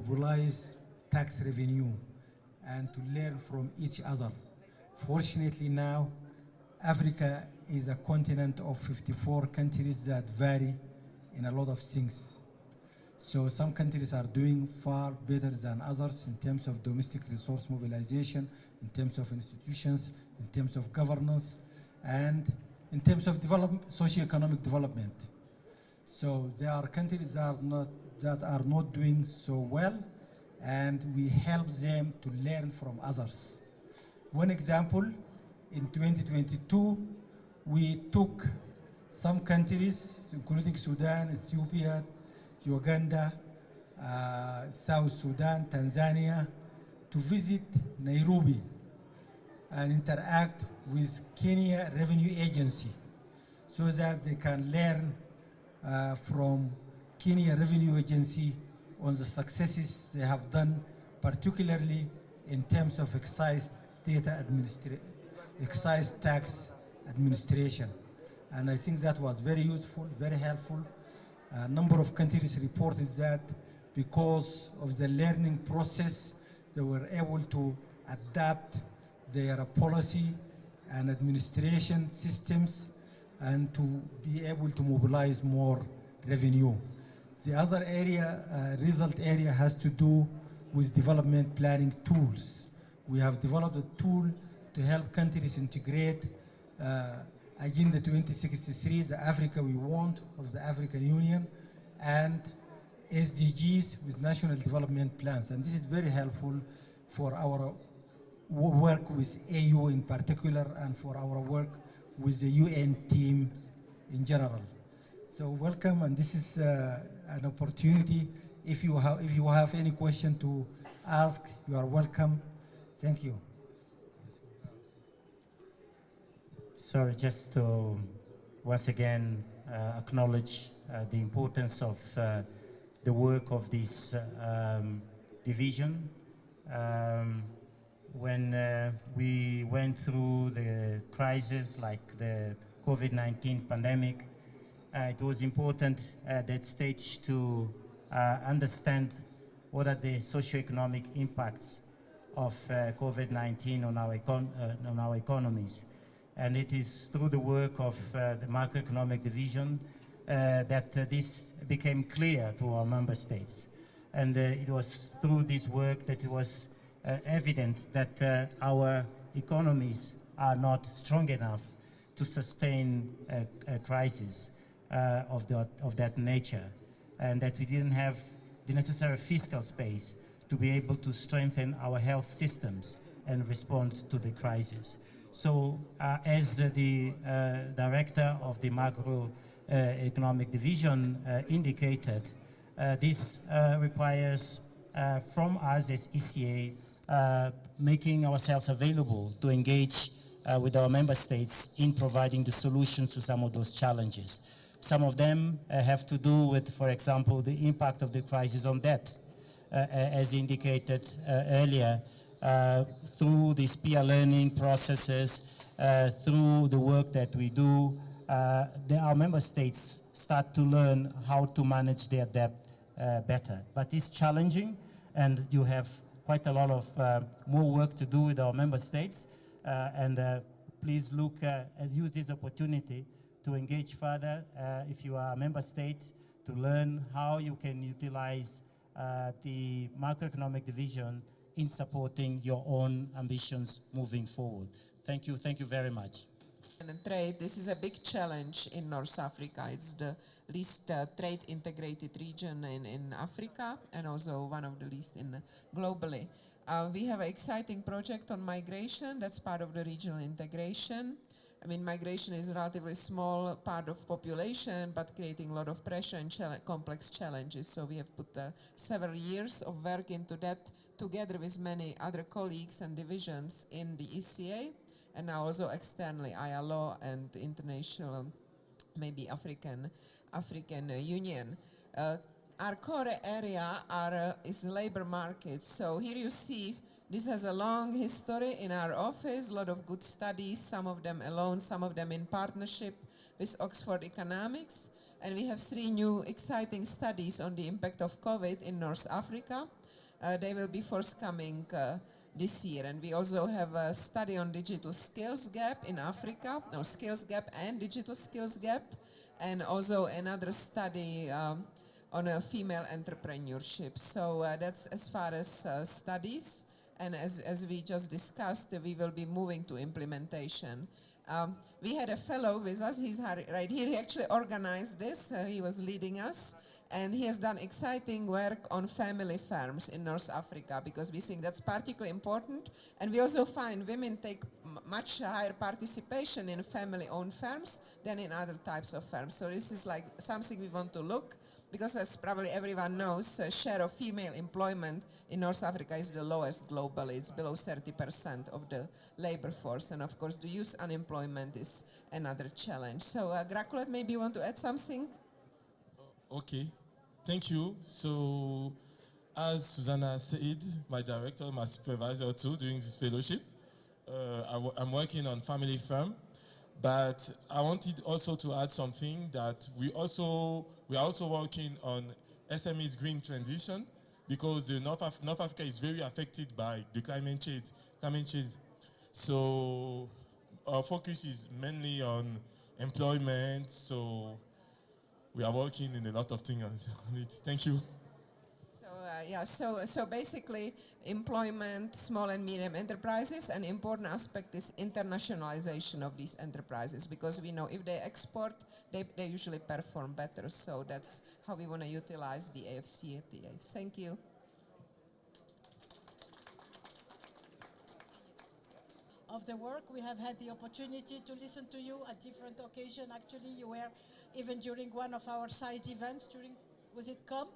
mobilize tax revenue and to learn from each other. Fortunately now, Africa is a continent of 54 countries that vary in a lot of things. So some countries are doing far better than others in terms of domestic resource mobilization, in terms of institutions, in terms of governance, and in terms of socio-economic development. So there are countries that are not doing so well, and we help them to learn from others. One example, in 2022, we took some countries, including Sudan, Ethiopia, Uganda, South Sudan, Tanzania, to visit Nairobi and interact with Kenya Revenue Agency so that they can learn from Kenya Revenue Agency on the successes they have done, particularly in terms of excise tax administration. And I think that was very useful, very helpful. A number of countries reported that because of the learning process, they were able to adapt their policy and administration systems and to be able to mobilize more revenue. The other area, result area, has to do with development planning tools. We have developed a tool to help countries integrate Agenda 2063, the Africa we want of the African Union, and SDGs with national development plans. And this is very helpful for our work with AU in particular and for our work with the UN teams in general. So welcome, and this is an opportunity. If you have any question to ask, you are welcome. Thank you. Sorry, just to once again acknowledge the importance of the work of this division. When we went through the crisis like the COVID-19 pandemic, it was important at that stage to understand what are the socioeconomic impacts of COVID-19 on our economies. And it is through the work of the macroeconomic division that this became clear to our member states. And it was through this work that it was evident that our economies are not strong enough to sustain a crisis of that nature, and that we didn't have the necessary fiscal space to be able to strengthen our health systems and respond to the crisis. So as the director of the macroeconomic division indicated, this requires from us as ECA making ourselves available to engage with our member states in providing the solutions to some of those challenges. Some of them have to do with, for example, the impact of the crisis on debt, as indicated earlier, through these peer learning processes, through the work that we do, our member states start to learn how to manage their debt better. But it's challenging, and you have quite a lot of more work to do with our member states. Please look and use this opportunity to engage further if you are a member state, to learn how you can utilize the macroeconomic division in supporting your own ambitions moving forward. Thank you very much. And trade, this is a big challenge in North Africa. It's the least trade integrated region in Africa, and also one of the least globally. We have an exciting project on migration that's part of the regional integration. I mean, migration is a relatively small part of population, but creating a lot of pressure and complex challenges. So we have put several years of work into that, together with many other colleagues and divisions in the ECA, and now also externally ILO and international, maybe African Union. Our core area is labor markets. So here you see this has a long history in our office, a lot of good studies, some of them alone, some of them in partnership with Oxford Economics. And we have 3 new exciting studies on the impact of COVID in North Africa. They will be forthcoming this year. And we also have a study on digital skills gap in Africa, no, skills gap and digital skills gap, and also another study on a female entrepreneurship. So that's as far as studies. And as we just discussed, we will be moving to implementation. We had a fellow with us, he's right here, he actually organized this, he was leading us, and he has done exciting work on family farms in North Africa, because we think that's particularly important, and we also find women take much higher participation in family-owned farms than in other types of farms. So this is like something we want to look, because as probably everyone knows, share of female employment in North Africa is the lowest globally. It's below 30% of the labor force. And of course, the youth unemployment is another challenge. So Graculet, maybe you want to add something? Okay, thank you. So as Susanna said, my director, my supervisor too, during this fellowship, I'm working on family farm. But I wanted also to add something that we are also working on SME's green transition, because the North Africa is very affected by the climate change. So our focus is mainly on employment. So we are working in a lot of things on it. Thank you. So basically employment, small and medium enterprises, and important aspect is internationalization of these enterprises, because we know if they export, they usually perform better. So that's how we want to utilize the AFCATA. Thank you. Of the work, we have had the opportunity to listen to you at different occasions. Actually, you were even during one of our side events was it COM?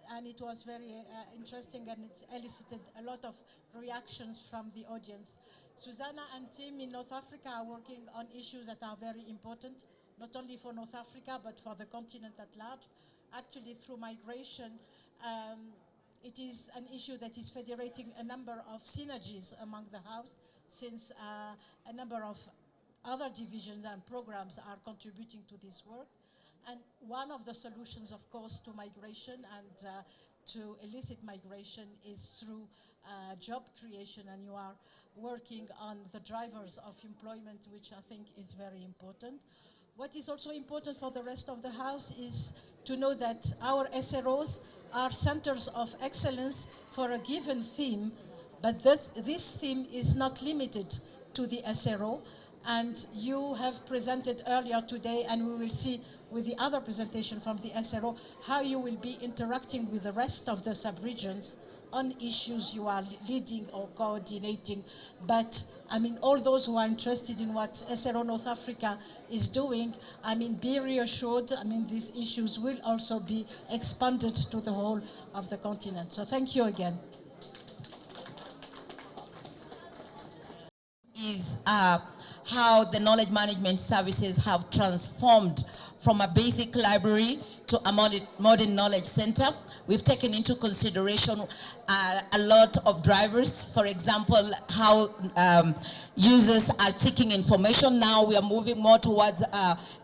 And it was very interesting, and it elicited a lot of reactions from the audience. Susanna and team in North Africa are working on issues that are very important, not only for North Africa, but for the continent at large. Actually, through migration, it is an issue that is federating a number of synergies among the House, since a number of other divisions and programs are contributing to this work. And one of the solutions, of course, to migration and to illicit migration is through job creation, and you are working on the drivers of employment, which I think is very important. What is also important for the rest of the House is to know that our SROs are centers of excellence for a given theme, but this theme is not limited to the SRO. And you have presented earlier today, and we will see with the other presentation from the SRO, how you will be interacting with the rest of the sub-regions on issues you are leading or coordinating. But I mean, all those who are interested in what SRO North Africa is doing, I mean, be reassured, I mean, these issues will also be expanded to the whole of the continent. So thank you again. Is how the knowledge management services have transformed from a basic library to a modern knowledge center. We've taken into consideration a lot of drivers. For example, how users are seeking information. Now we are moving more towards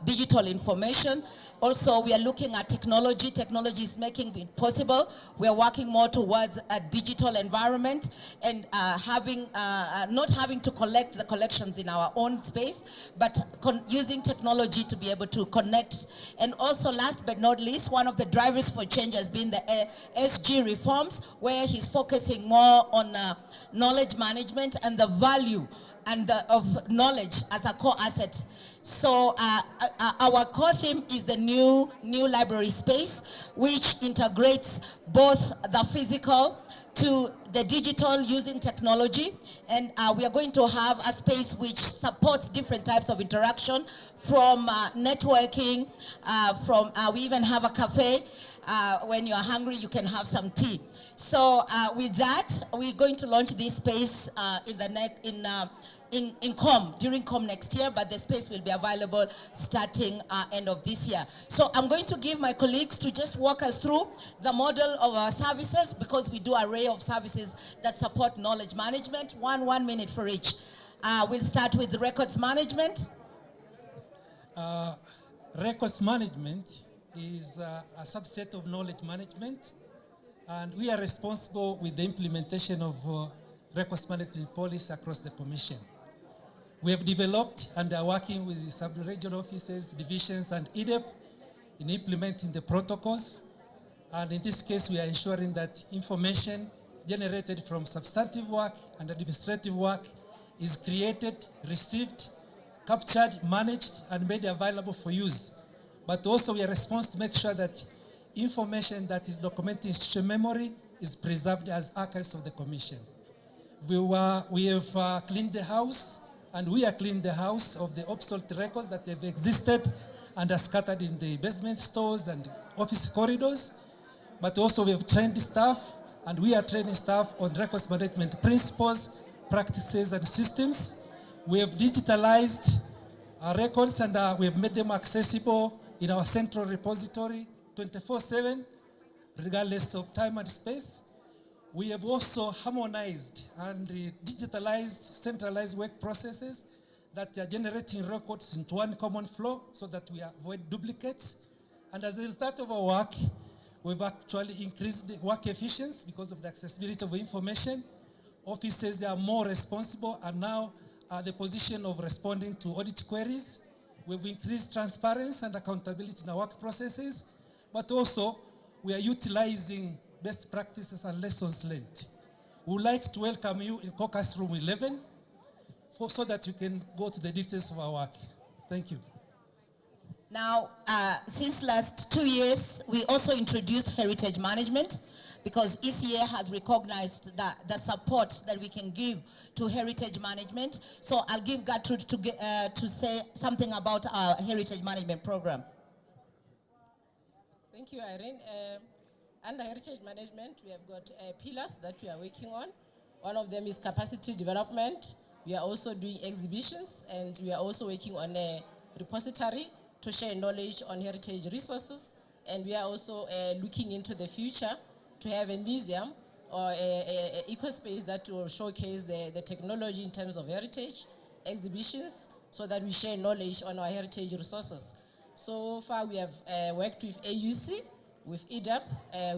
digital information. Also, we are looking at technology. Technology is making it possible. We are working more towards a digital environment and not having to collect the collections in our own space, but using technology to be able to connect. And also, last but not least, one of the drivers for change has been the SG reforms, where he's focusing more on knowledge management and the value of knowledge as a core asset. So our core theme is the new library space, which integrates both the physical to the digital using technology. And we are going to have a space which supports different types of interaction, from networking, we even have a cafe. When you're hungry, you can have some tea. So with that, we're going to launch this space during COM next year, but the space will be available starting end of this year. So I'm going to give my colleagues to just walk us through the model of our services, because we do an array of services that support knowledge management. One minute for each. We'll start with records management. Records management is a subset of knowledge management. And we are responsible with the implementation of records management policy across the Commission. We have developed and are working with the sub-regional offices, divisions, and EDEP in implementing the protocols. And in this case, we are ensuring that information generated from substantive work and administrative work is created, received, captured, managed, and made available for use. But also we are responsible to make sure that information that is documented in institutional memory is preserved as archives of the Commission. We have cleaned the house, and we are cleaning the house of the obsolete records that have existed and are scattered in the basement stores and office corridors. But also we have trained staff, and we are training staff on records management principles, practices, and systems. We have digitalized our records, and we have made them accessible in our central repository 24/7, regardless of time and space. We have also harmonized and digitalized, centralized work processes that are generating records into one common flow so that we avoid duplicates. And as a result of our work, we've actually increased the work efficiency because of the accessibility of information. Offices are more responsible and now are the position of responding to audit queries. We've increased transparency and accountability in our work processes, but also we are utilizing best practices and lessons learned. We would like to welcome you in caucus room 11 so that you can go to the details of our work. Thank you. Now, since last 2 years, we also introduced heritage management because ECA has recognized the support that we can give to heritage management. So I'll give Gertrude to say something about our heritage management program. Thank you, Irene. Under heritage management, we have got pillars that we are working on. One of them is capacity development. We are also doing exhibitions, and we are also working on a repository to share knowledge on heritage resources. And we are also looking into the future to have a museum or a eco-space that will showcase the technology in terms of heritage exhibitions so that we share knowledge on our heritage resources. So far, we have worked with AUC, with EDAP,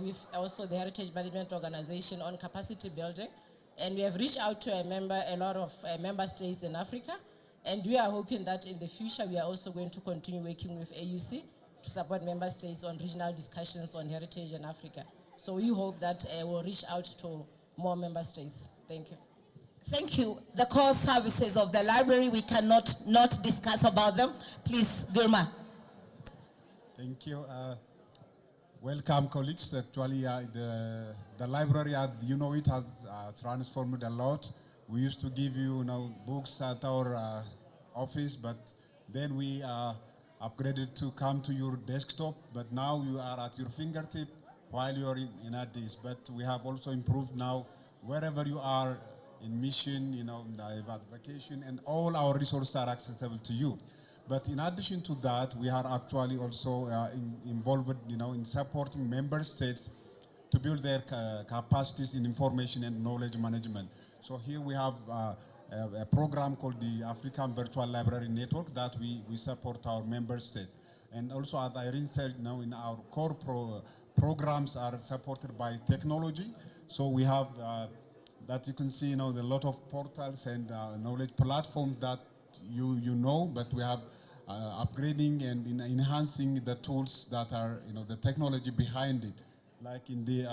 with also the Heritage Management Organization on capacity building. And we have reached out to a lot of member states in Africa. And we are hoping that in the future, we are also going to continue working with AUC to support member states on regional discussions on heritage in Africa. So we hope that we'll reach out to more member states. Thank you. Thank you. The core services of the library, we cannot not discuss about them. Please, Gurma. Thank you. Welcome, colleagues. Actually, the library, as you know, it has transformed a lot. We used to give you, books at our office, but then we upgraded to come to your desktop. But now you are at your fingertip while you are in Addis. But we have also improved now wherever you are in mission, vacation, and all our resources are accessible to you. But in addition to that, we are actually also involved, in supporting member states to build their capacities in information and knowledge management. So here we have a program called the African Virtual Library Network that we support our member states. And also, as Irene said, in our core programs are supported by technology. So we have that you can see, a lot of portals and knowledge platforms that but we have upgrading and enhancing the tools that are, the technology behind it, like in the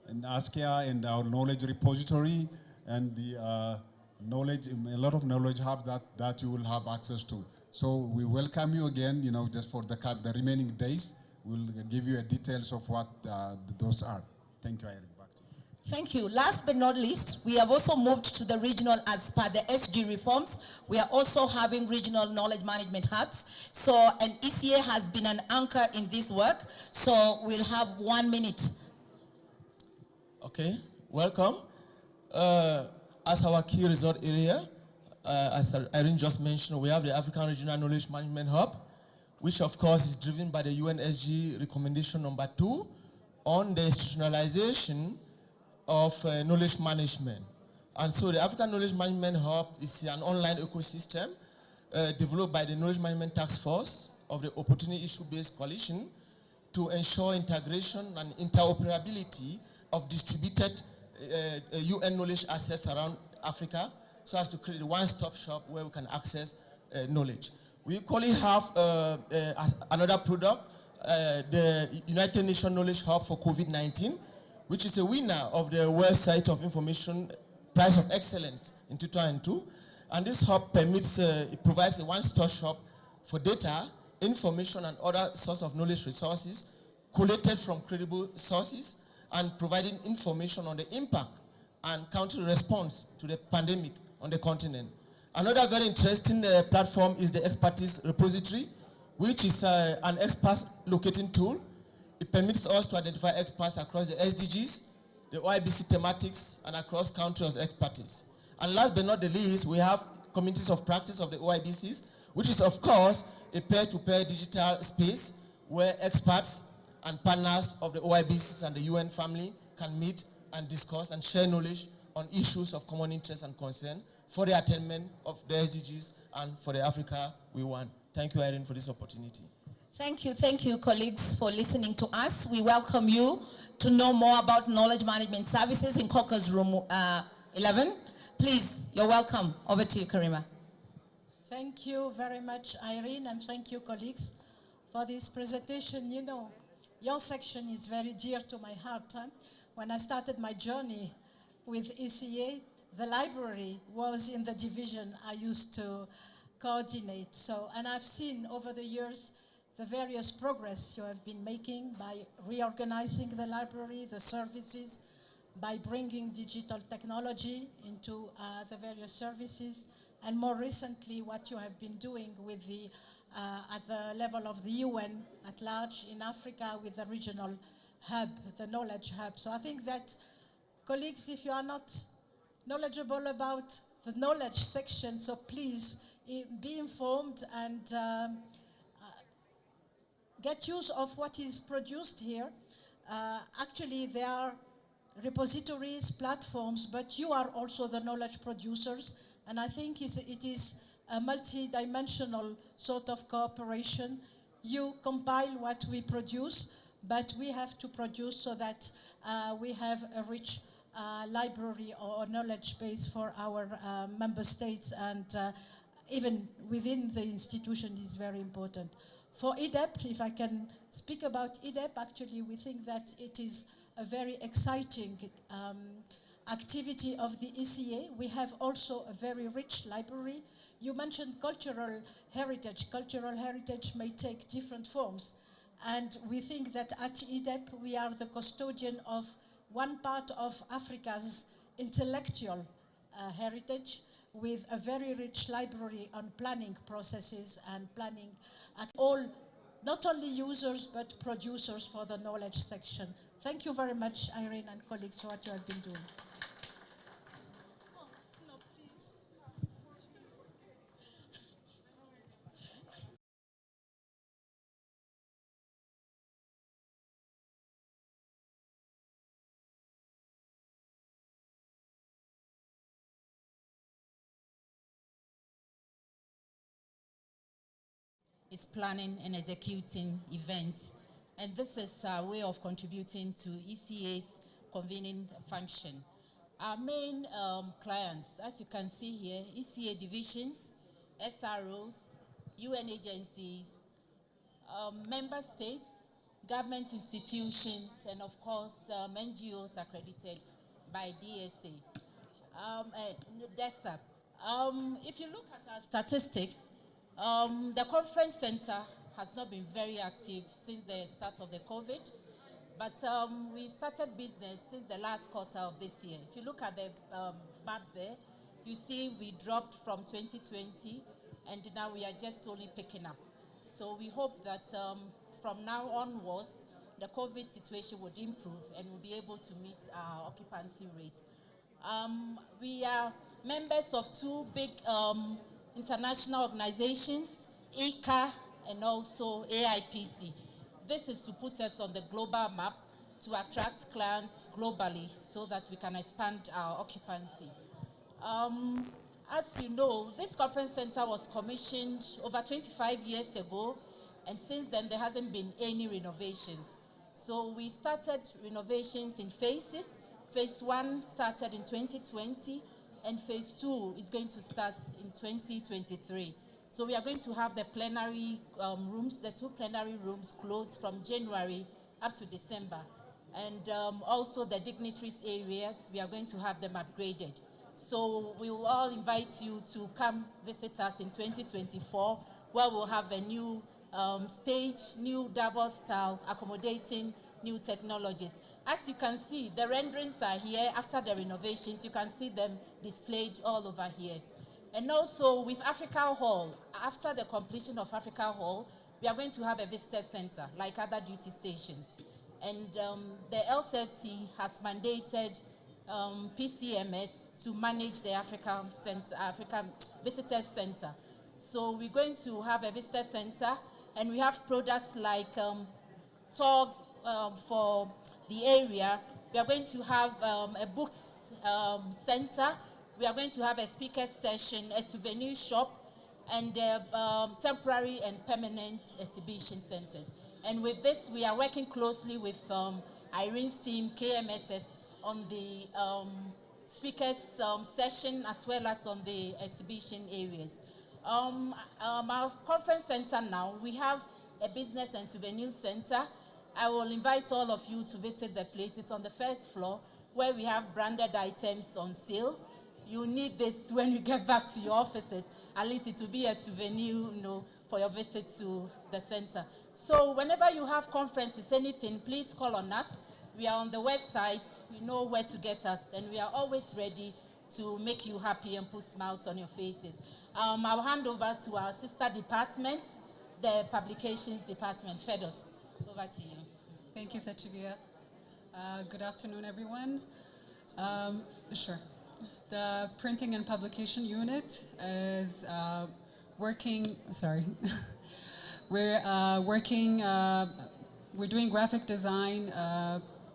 ECA and our knowledge repository and the a lot of knowledge hub that you will have access to. So we welcome you again, just for the remaining days. We'll give you details of what those are. Thank you, Eric. Thank you. Last but not least, we have also moved to the regional as per the SG reforms. We are also having regional knowledge management hubs. So, and ECA has been an anchor in this work. So we'll have 1 minute. Okay, welcome. As our key resort area, as Irene just mentioned, we have the African Regional Knowledge Management Hub, which of course is driven by the UNSG recommendation number 2 on the institutionalization of knowledge management. And so the African Knowledge Management Hub is an online ecosystem developed by the Knowledge Management Task Force of the Opportunity Issue-Based Coalition to ensure integration and interoperability of distributed UN knowledge assets around Africa, so as to create a one-stop shop where we can access knowledge. We equally have another product, the United Nations Knowledge Hub for COVID-19, which is a winner of the World Site of Information Prize of Excellence in 2002. And this hub it provides a one-stop shop for data, information, and other sources of knowledge resources collated from credible sources, and providing information on the impact and country response to the pandemic on the continent. Another very interesting platform is the Expertise Repository, which is an expert locating tool. It permits us to identify experts across the SDGs, the OIBC thematics, and across countries expertise. And last but not the least, we have communities of practice of the OIBCs, which is, of course, a peer-to-peer digital space where experts and partners of the OIBCs and the UN family can meet and discuss and share knowledge on issues of common interest and concern for the attainment of the SDGs and for the Africa we want. Thank you, Irene, for this opportunity. Thank you, colleagues, for listening to us. We welcome you to know more about knowledge management services in Caucus Room 11. Please, you're welcome. Over to you, Karima. Thank you very much, Irene, and thank you, colleagues, for this presentation. You know, your section is very dear to my heart. When I started my journey with ECA, the library was in the division I used to coordinate. And I've seen over the years the various progress you have been making by reorganizing the library, the services, by bringing digital technology into the various services, and more recently what you have been doing with the at the level of the UN at large in Africa with the regional hub, the knowledge hub. So I think that, colleagues, if you are not knowledgeable about the knowledge section, so please be informed and get use of what is produced here. Actually, there are repositories, platforms, but you are also the knowledge producers, and I think it is a multi-dimensional sort of cooperation. You compile what we produce, but we have to produce so that we have a rich library or knowledge base for our member states, and even within the institution is very important. For EDEP, if I can speak about EDEP, actually we think that it is a very exciting activity of the ECA. We have also a very rich library. You mentioned cultural heritage. Cultural heritage may take different forms. And we think that at EDEP, we are the custodian of one part of Africa's intellectual heritage, with a very rich library on planning processes and planning at all, not only users, but producers for the knowledge section. Thank you very much, Irene and colleagues, for what you have been doing. Is planning and executing events. And this is a way of contributing to ECA's convening function. Our main clients, as you can see here, ECA divisions, SROs, UN agencies, member states, government institutions, and of course, NGOs accredited by DSA. DESA. If you look at our statistics, the conference center has not been very active since the start of the COVID, but we started business since the last quarter of this year. If you look at the map there, you see we dropped from 2020, and now we are just only picking up. So we hope that from now onwards, the COVID situation would improve and we'll be able to meet our occupancy rates. We are members of two big international organizations, ECA and also AIPC. This is to put us on the global map to attract clients globally so that we can expand our occupancy. As you know, this conference center was commissioned over 25 years ago, And since then, there hasn't been any renovations. So we started renovations in phases. Phase 1 started in 2020, and phase 2 is going to start in 2023. So we are going to have the plenary rooms, the 2 plenary rooms closed from January up to December. And also the dignitaries areas, we are going to have them upgraded. So we will all invite you to come visit us in 2024, where we'll have a new stage, new Davos style, accommodating new technologies. As you can see, the renderings are here after the renovations. You can see them displayed all over here. And also with Africa Hall, after the completion of Africa Hall, we are going to have a visitor center like other duty stations. And the LZT has mandated PCMS to manage the African Visitor Center. So we're going to have a visitor center, and we have products like tour for the area. We are going to have a books center. We are going to have a speaker session, a souvenir shop, and temporary and permanent exhibition centers. And with this, we are working closely with Irene's team, KMSS, on the speakers session as well as on the exhibition areas. Our conference center now, we have a business and souvenir center. I will invite all of you to visit the place. It's on the first floor where we have branded items on sale. You need this when you get back to your offices. At least it will be a souvenir, you know, for your visit to the center. So whenever you have conferences, anything, please call on us. We are on the website. We know where to get us, and we are always ready to make you happy and put smiles on your faces. I'll hand over to our sister department, the publications department. Fedos, over to you. Thank you, Sachivia. Good afternoon, everyone. Sure. The printing and publication unit is working, sorry. We're working, we're doing graphic design,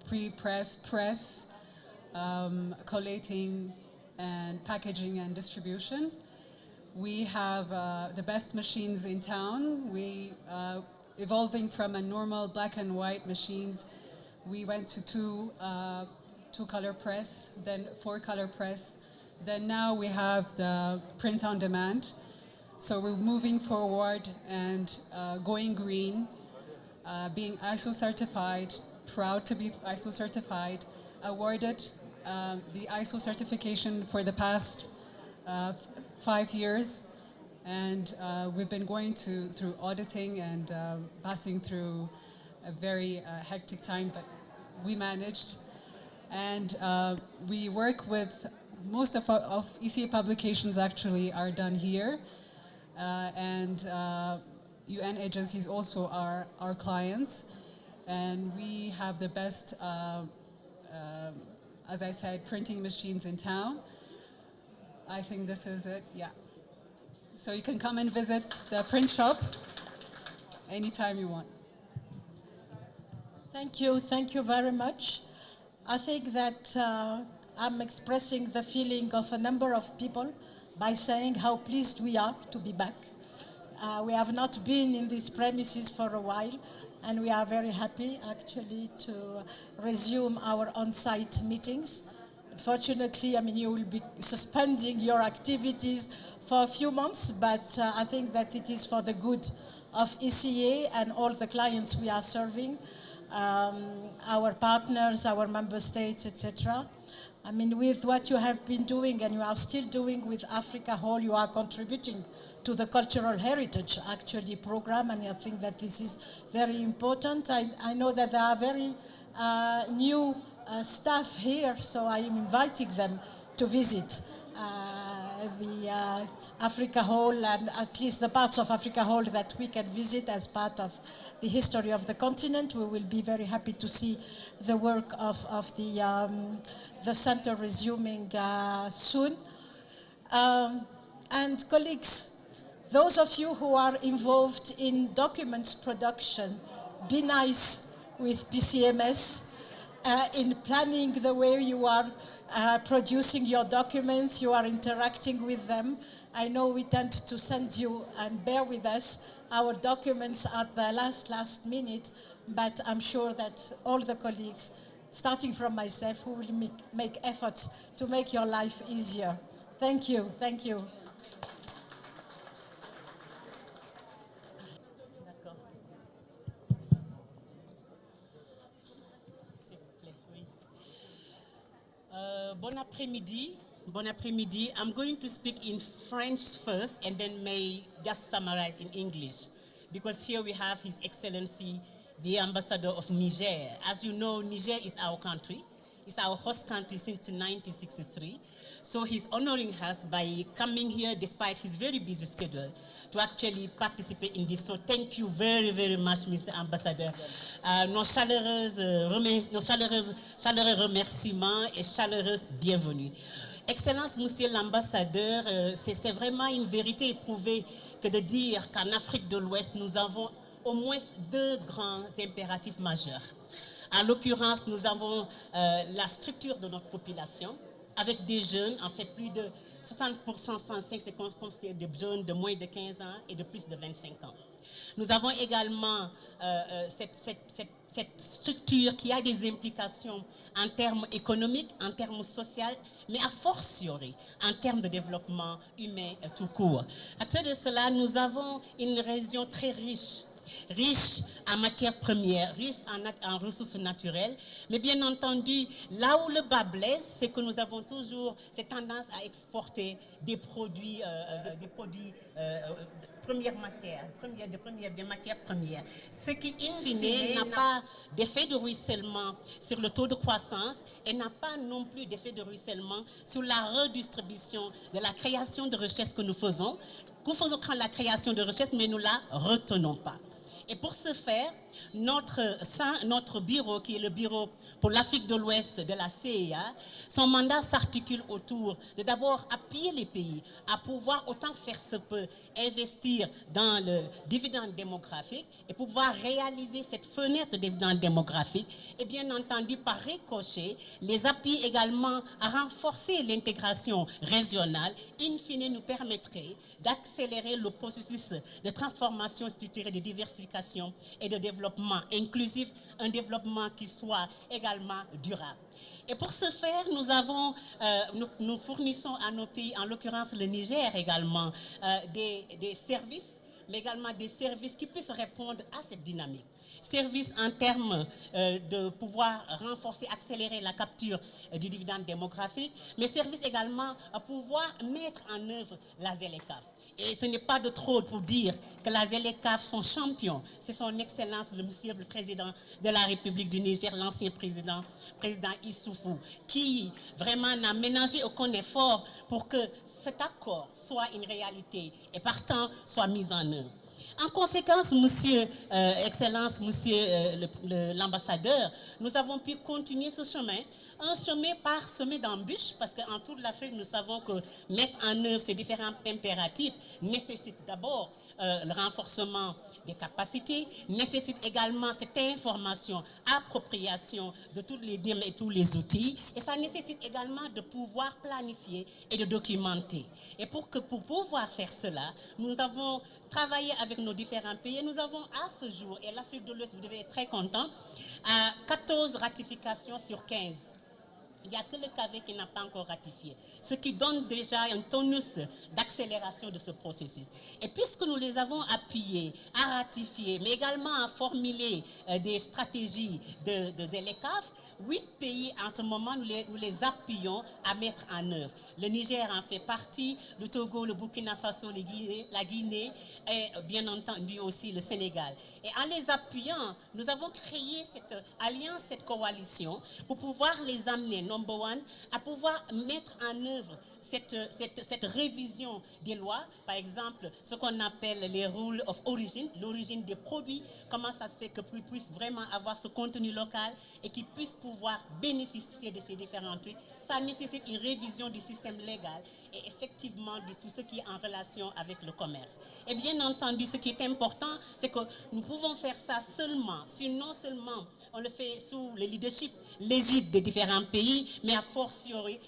pre-press, press, collating, and packaging and distribution. We have the best machines in town. We, evolving from a normal black and white machines, we went to two color press, then 4-color press. Then now we have the print on demand. So we're moving forward and going green, being ISO certified, proud to be ISO certified, awarded the ISO certification for the past 5 years. And we've been going through auditing and passing through a very hectic time, but we managed. And we work with most of ECA publications actually are done here. And UN agencies also are our clients. And we have the best, as I said, printing machines in town. I think this is it, yeah. So you can come and visit the print shop anytime you want. Thank you very much. I think that I'm expressing the feeling of a number of people by saying how pleased we are to be back. We have not been in these premises for a while, and we are very happy actually to resume our on-site meetings. Unfortunately, I mean, you will be suspending your activities for a few months, but I think that it is for the good of ECA and all the clients we are serving, our partners, our member states, etc. I mean, with what you have been doing and you are still doing with Africa Hall, you are contributing to the cultural heritage actually program, and I think that this is very important. I know that there are very new staff here, so I am inviting them to visit the Africa Hall, and at least the parts of Africa Hall that we can visit as part of the history of the continent. We will be very happy to see the work of the center resuming soon. And colleagues, those of you who are involved in documents production, be nice with PCMS in planning the way you are producing your documents, you are interacting with them. I know we tend to send you, and bear with us, our documents at the last minute, but I'm sure that all the colleagues, starting from myself, who will make efforts to make your life easier. Thank you, thank you. Bon après-midi. Bon après-midi. I'm going to speak in French first and then may just summarize in English, because here we have His Excellency, the Ambassador of Niger. As you know, Niger is our country. It's our host country since 1963. So he's honoring us by coming here despite his very busy schedule to actually participate in this. So thank you very, very much, Mr. Ambassador. Nos chaleureux remerciements et chaleureuses bienvenue. Excellence, Monsieur l'Ambassadeur, c'est vraiment une vérité éprouvée que de dire qu'en Afrique de l'Ouest, nous avons au moins deux grands impératifs majeurs. En l'occurrence, nous avons la structure de notre population, avec des jeunes, en fait plus de 60%, 65%, c'est constitué de jeunes de moins de 15 ans et de plus de 25 ans. Nous avons également cette structure qui a des implications en termes économiques, en termes sociaux, mais a fortiori en termes de développement humain tout court. À travers de cela, nous avons une région très riche en matières premières, riche en ressources naturelles. Mais bien entendu, là où le bas blesse, c'est que nous avons toujours cette tendance à exporter des produits, premières matières, des matières premières. Ce qui, in fine, n'a pas d'effet de ruissellement sur le taux de croissance et n'a pas non plus d'effet de ruissellement sur la redistribution de la création de richesses que nous faisons. Nous faisons la création de richesses, mais nous ne la retenons pas. Et pour ce faire, notre bureau, qui est le bureau pour l'Afrique de l'Ouest de la CEA, son mandat s'articule autour de d'abord appuyer les pays à pouvoir, autant que faire se peut, investir dans le dividende démographique et pouvoir réaliser cette fenêtre de dividende démographique. Et bien entendu, par ricochet, les appuis également à renforcer l'intégration régionale, in fine nous permettrait d'accélérer le processus de transformation structurée, de diversification et de développement inclusif, un développement qui soit également durable. Et pour ce faire, nous fournissons à nos pays, en l'occurrence le Niger également, des services, mais également des services qui puissent répondre à cette dynamique. Services en termes de pouvoir renforcer, accélérer la capture du dividende démographique, mais services également à pouvoir mettre en œuvre la ZLECAF. Et ce n'est pas de trop pour dire que la ZLECAF, son champion, c'est son Excellence, Monsieur le Président de la République du Niger, l'ancien président Issoufou, qui vraiment n'a ménagé aucun effort pour que cet accord soit une réalité et partant soit mis en œuvre. En conséquence, Monsieur, Excellence, Monsieur l'ambassadeur, nous avons pu continuer ce chemin, un chemin parsemé d'embûches, parce qu'en toute l'Afrique, nous savons que mettre en œuvre ces différents impératifs nécessite d'abord le renforcement des capacités, nécessite également cette information, appropriation de tous les dîmes et tous les outils, et ça nécessite également de pouvoir planifier et de documenter. Et pour pouvoir faire cela, nous avons travaillé avec nos différents pays. Nous avons à ce jour, et l'Afrique de l'Ouest, vous devez être très content, 14 ratifications sur 15. Il n'y a que le CAV qui n'a pas encore ratifié, ce qui donne déjà un tonus d'accélération de ce processus. Et puisque nous les avons appuyés à ratifier, mais également à formuler des stratégies de l'ECAF, 8 pays en ce moment, nous les appuyons à mettre en œuvre. Le Niger en fait partie, le Togo, le Burkina Faso, la Guinée et bien entendu aussi le Sénégal. Et en les appuyant, nous avons créé cette alliance, cette coalition pour pouvoir les amener, number one, à pouvoir mettre en œuvre cette révision des lois, par exemple, ce qu'on appelle les rules of origin, l'origine des produits, comment ça se fait que qu'ils puissent vraiment avoir ce contenu local et qu'ils puissent pouvoir bénéficier de ces différents trucs. Ça nécessite une révision du système légal et effectivement de tout ce qui est en relation avec le commerce. Et bien entendu, ce qui est important, c'est que nous pouvons faire ça seulement si non seulement on le fait sous le leadership, l'égide des différents pays, mais a fortiori,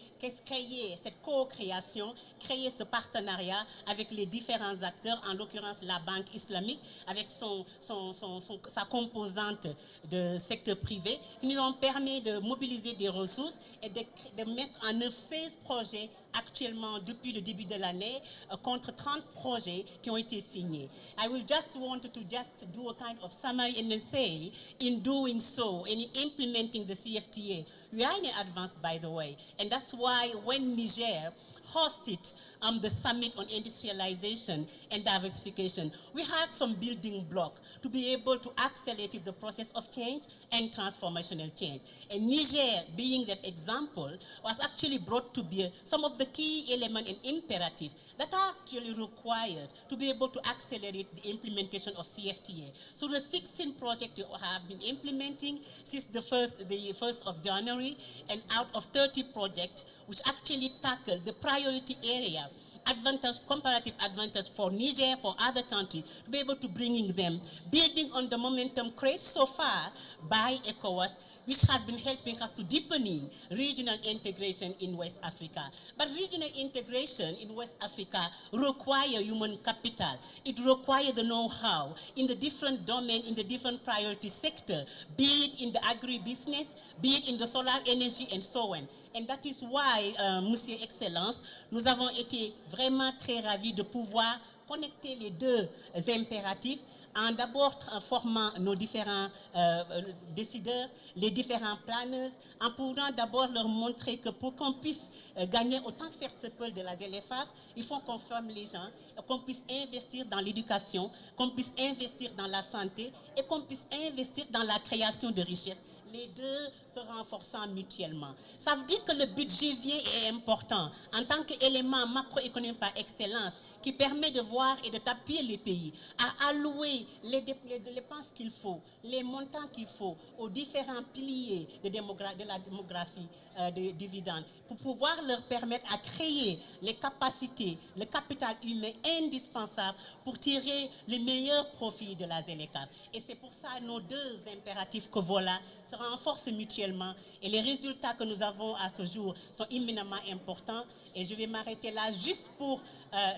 créer cette co-création, créer ce partenariat avec les différents acteurs, en l'occurrence la Banque islamique, avec sa composante de secteur privé, qui nous ont permis de mobiliser des ressources et de mettre en œuvre 16 projets actuellement depuis le début de l'année, contre 30 projets qui ont été signés. I will just want to just do a kind of summary and then say, in doing so, in implementing the CFTA, we are in advance, by the way, and that's why when Niger hosted the Summit on Industrialization and Diversification, we had some building block to be able to accelerate the process of change and transformational change. And Niger, being that example, was actually brought to bear some of the key elements and imperatives that are actually required to be able to accelerate the implementation of CFTA. So the 16 projects have been implementing since the 1st of January, and out of 30 projects, which actually tackle the priority area, comparative advantage for Niger, for other countries, to be able to bringing them, building on the momentum created so far by ECOWAS, which has been helping us to deepening regional integration in West Africa. But regional integration in West Africa requires human capital. It requires the know-how in the different domains, in the different priority sector, be it in the agribusiness, be it in the solar energy, and so on. And that is why, Monsieur Excellence, nous avons été vraiment très ravis de pouvoir connecter les deux impératifs, en d'abord formant nos différents décideurs, les différents planeurs, en pouvant d'abord leur montrer que pour qu'on puisse gagner autant de faire ce peu de la ZLFA, il faut qu'on forme les gens, qu'on puisse investir dans l'éducation, qu'on puisse investir dans la santé et qu'on puisse investir dans la création de richesses. Les deux se renforçant mutuellement. Ça veut dire que le budget vient est important en tant qu'élément macroéconomique par excellence qui permet de voir et de taper les pays à allouer les dépenses qu'il faut, les montants qu'il faut aux différents piliers de la démographie des dividendes pour pouvoir leur permettre à créer les capacités, le capital humain indispensable pour tirer le meilleur profit de la ZLECAF. Et c'est pour ça nos deux impératifs que voilà se renforcent mutuellement et les résultats que nous avons à ce jour sont imminemment importants. Et je vais m'arrêter là juste pour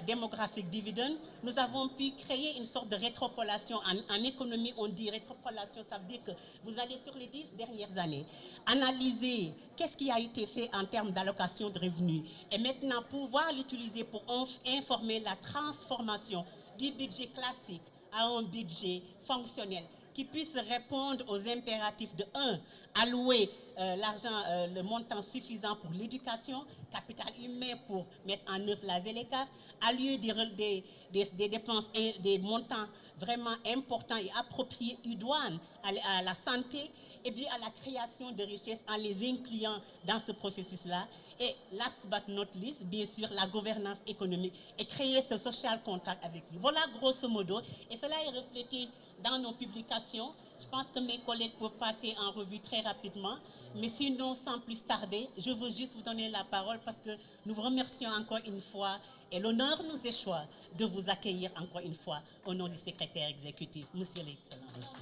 démographique dividende. Nous avons pu créer une sorte de rétropolation. En économie, on dit rétropolation, ça veut dire que vous allez sur les 10 dernières années analyser qu'est-ce qui a été fait en termes d'allocation de revenus et maintenant pouvoir l'utiliser pour informer la transformation du budget classique à un budget fonctionnel qui puisse répondre aux impératifs de 1, allouer l'argent, le montant suffisant pour l'éducation, capital humain pour mettre en œuvre la ZLECAF, allouer des dépenses, des montants vraiment importants et appropriés, douane à la santé et bien à la création de richesses en les incluant dans ce processus-là. Et last but not least, bien sûr, la gouvernance économique et créer ce social contract avec lui. Voilà grosso modo, et cela est reflété dans nos publications. Je pense que mes collègues peuvent passer en revue très rapidement, mais sinon, sans plus tarder, je veux juste vous donner la parole parce que nous vous remercions encore une fois et l'honneur nous échoit de vous accueillir encore une fois au nom du secrétaire exécutif. Monsieur l'Excellence.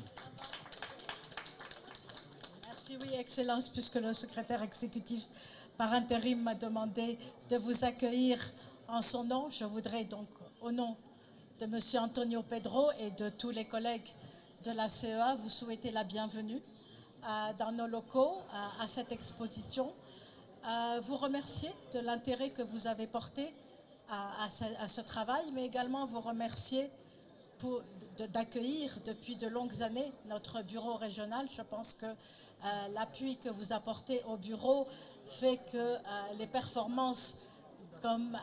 Merci, oui, Excellence, puisque le secrétaire exécutif par intérim m'a demandé de vous accueillir en son nom. Je voudrais donc, au nom de M. Antonio Pedro et de tous les collègues de la CEA, vous souhaiter la bienvenue dans nos locaux à cette exposition. Vous remercier de l'intérêt que vous avez porté à ce travail, mais également vous remercier d'accueillir depuis de longues années notre bureau régional. Je pense que l'appui que vous apportez au bureau fait que les performances, comme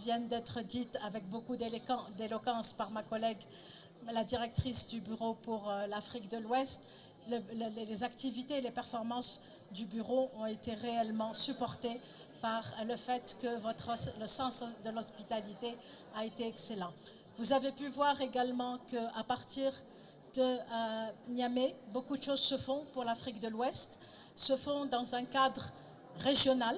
viennent d'être dites avec beaucoup d'éloquence par ma collègue, la directrice du bureau pour l'Afrique de l'Ouest, les activités et les performances du bureau ont été réellement supportées par le fait que le sens de l'hospitalité a été excellent. Vous avez pu voir également qu'à partir de Niamey, beaucoup de choses se font pour l'Afrique de l'Ouest, se font dans un cadre régional,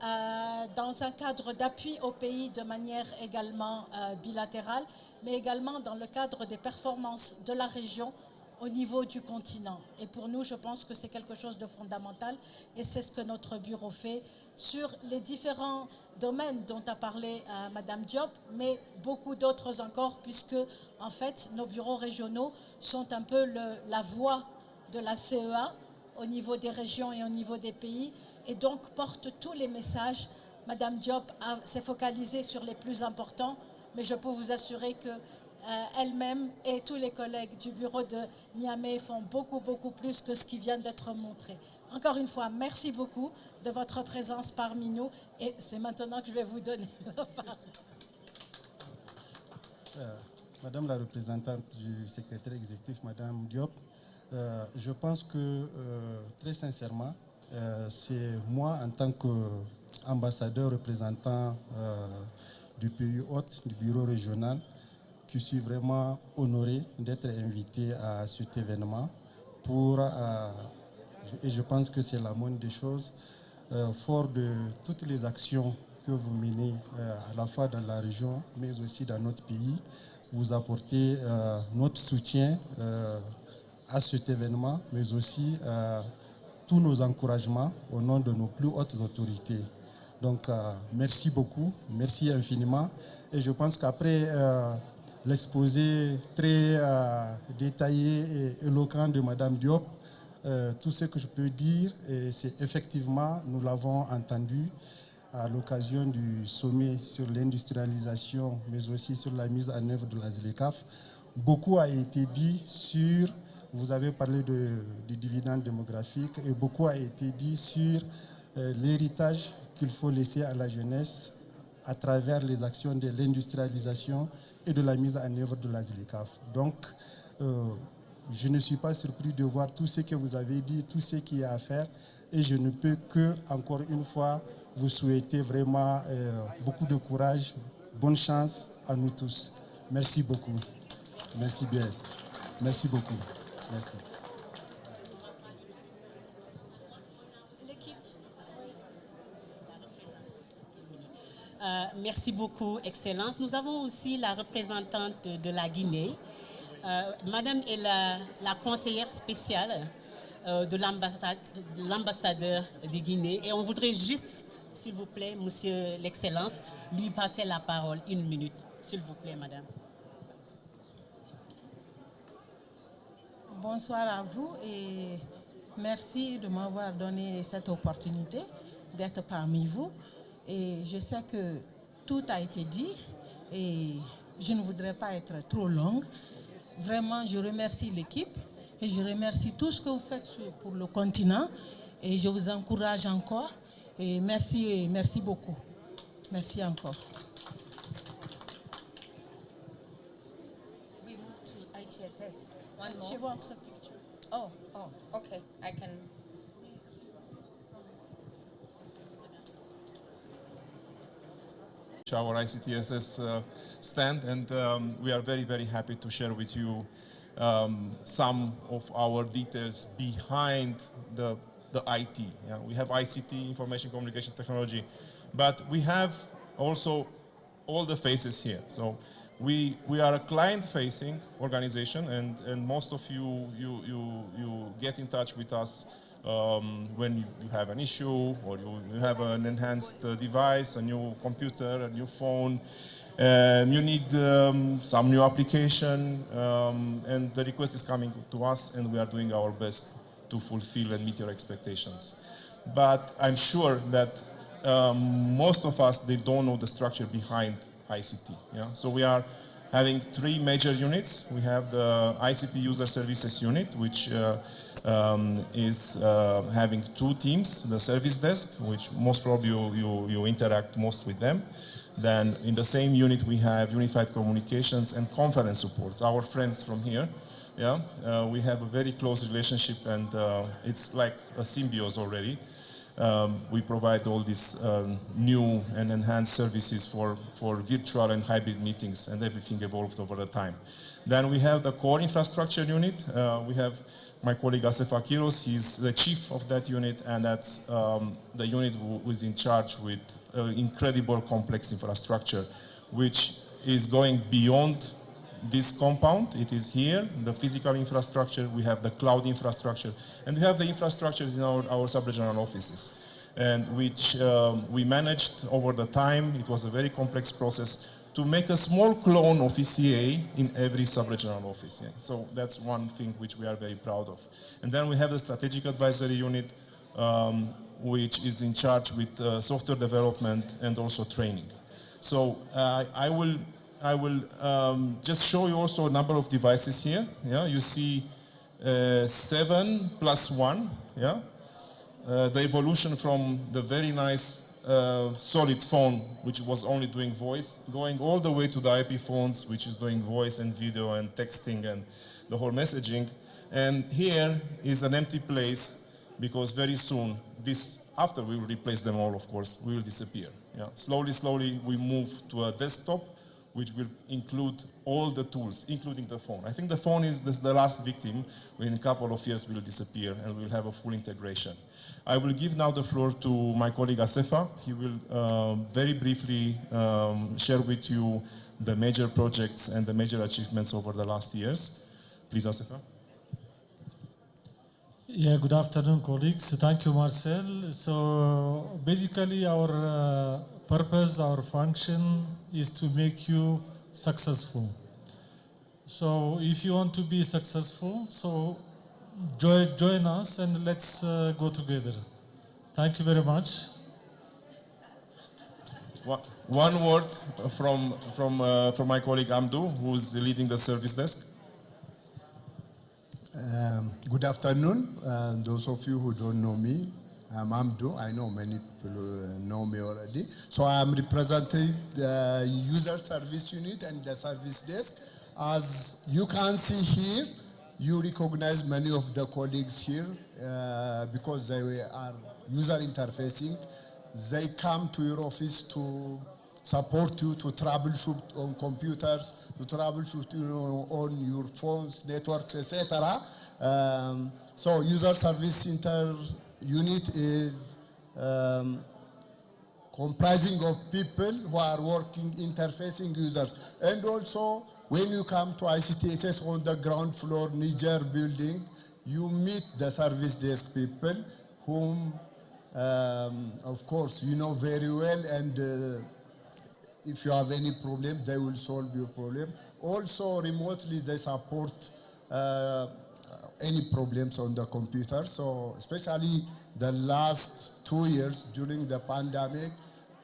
dans un cadre d'appui au pays de manière également bilatérale, mais également dans le cadre des performances de la région au niveau du continent. Et pour nous, je pense que c'est quelque chose de fondamental et c'est ce que notre bureau fait sur les différents domaines dont a parlé Madame Diop, mais beaucoup d'autres encore, puisque en fait, nos bureaux régionaux sont un peu la voix de la CEA au niveau des régions et au niveau des pays, et donc portent tous les messages. Madame Diop s'est focalisée sur les plus importants, mais je peux vous assurer que elle-même et tous les collègues du bureau de Niamey font beaucoup, beaucoup plus que ce qui vient d'être montré. Encore une fois, merci beaucoup de votre présence parmi nous et c'est maintenant que je vais vous donner la parole. Madame la représentante du secrétaire exécutif, Madame Diop, je pense que très sincèrement, c'est moi en tant qu'ambassadeur représentant du pays hôte, du bureau régional, qui suis vraiment honoré d'être invité à cet événement et je pense que c'est la moindre des choses, fort de toutes les actions que vous menez à la fois dans la région mais aussi dans notre pays, vous apportez notre soutien à cet événement, mais aussi tous nos encouragements au nom de nos plus hautes autorités. Donc merci beaucoup, merci infiniment, et je pense qu'après l'exposé très détaillé et éloquent de Madame Diop, tout ce que je peux dire, c'est effectivement, nous l'avons entendu à l'occasion du sommet sur l'industrialisation, mais aussi sur la mise en œuvre de la ZLECAf. Beaucoup a été dit sur, vous avez parlé du dividende démographique, et beaucoup a été dit sur l'héritage qu'il faut laisser à la jeunesse à travers les actions de l'industrialisation et de la mise en œuvre de la ZLECAf. Donc, je ne suis pas surpris de voir tout ce que vous avez dit, tout ce qu'il y a à faire, et je ne peux que, encore une fois, vous souhaiter vraiment beaucoup de courage, bonne chance à nous tous. Merci beaucoup. Merci bien. Merci beaucoup. Merci. Merci beaucoup, Excellence. Nous avons aussi la représentante de la Guinée. Madame est la conseillère spéciale de l'ambassadeur de Guinée. Et on voudrait juste, s'il vous plaît, Monsieur l'Excellence, lui passer la parole. 1 minute, s'il vous plaît, Madame. Bonsoir à vous et merci de m'avoir donné cette opportunité d'être parmi vous. Et je sais que tout a été dit et je ne voudrais pas être trop longue. Vraiment, je remercie l'équipe et je remercie tout ce que vous faites pour le continent et je vous encourage encore. Et merci beaucoup. Merci encore. We move to ITSS. One more. She wants a picture. Oh, okay. I can. Our ICTSS stand, and we are very, very happy to share with you some of our details behind the IT. Yeah? We have ICT, information communication technology, but we have also all the faces here. So we are a client-facing organization, and most of you get in touch with us when you have an issue or you have an enhanced device, a new computer, a new phone, you need some new application, and the request is coming to us, and we are doing our best to fulfill and meet your expectations. But I'm sure that most of us, they don't know the structure behind ICT. Yeah? So we are having 3 major units. We have the ICT User Services Unit, which is having 2 teams, the service desk, which most probably you interact most with them. Then in the same unit we have unified communications and conference supports, our friends from here. Yeah, we have a very close relationship, and it's like a symbiosis already. We provide all these new and enhanced services for virtual and hybrid meetings, and everything evolved over the time. Then we have the core infrastructure unit. We have my colleague Asef Akiros, he's the chief of that unit, and that's the unit who is in charge with incredible complex infrastructure, which is going beyond this compound. It is here, the physical infrastructure, we have the cloud infrastructure, and we have the infrastructures in our sub-regional offices, and which we managed over the time. It was a very complex process to make a small clone of ECA in every sub-regional office. Yeah. So that's one thing which we are very proud of. And then we have the strategic advisory unit, which is in charge with software development and also training. So I will just show you also a number of devices here. Yeah, you see 7 plus 1. Yeah, the evolution from the very nice solid phone, which was only doing voice, going all the way to the IP phones, which is doing voice and video and texting and the whole messaging. And here is an empty place, because very soon, after we will replace them all, of course, we will disappear. Yeah. Slowly, slowly, we move to a desktop, which will include all the tools, including the phone. I think the phone is the last victim. In a couple of years, will disappear, and we'll have a full integration. I will give now the floor to my colleague Asefa. He will very briefly share with you the major projects and the major achievements over the last years. Please, Asefa. Yeah, good afternoon, colleagues. Thank you, Marcel. So basically our purpose, our function is to make you successful. So if you want to be successful, so join us and let's go together. Thank you very much. One word from my colleague Amdu, who's leading the service desk. Good afternoon. Those of you who don't know me, I'm Amdu. I know many people know me already. So I'm representing the user service unit and the service desk. As you can see here, you recognize many of the colleagues here because they are user interfacing. They come to your office to support you, to troubleshoot on computers, to troubleshoot on your phones, networks, etc. So user service center unit is comprising of people who are working, interfacing users. And also, when you come to ICTSS on the ground floor, Niger building, you meet the service desk people whom, of course, you know very well, and if you have any problem, they will solve your problem. Also, remotely, they support any problems on the computer. So, especially the last 2 years during the pandemic,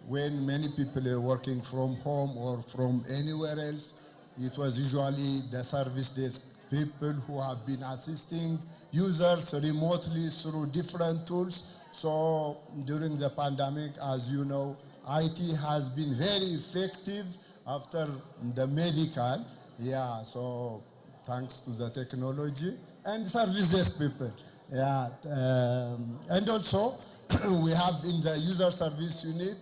when many people are working from home or from anywhere else, it was usually the service desk people who have been assisting users remotely through different tools. So during the pandemic, as you know, IT has been very effective after the medical. Yeah, so thanks to the technology and service desk people. Yeah, and also we have in the user service unit,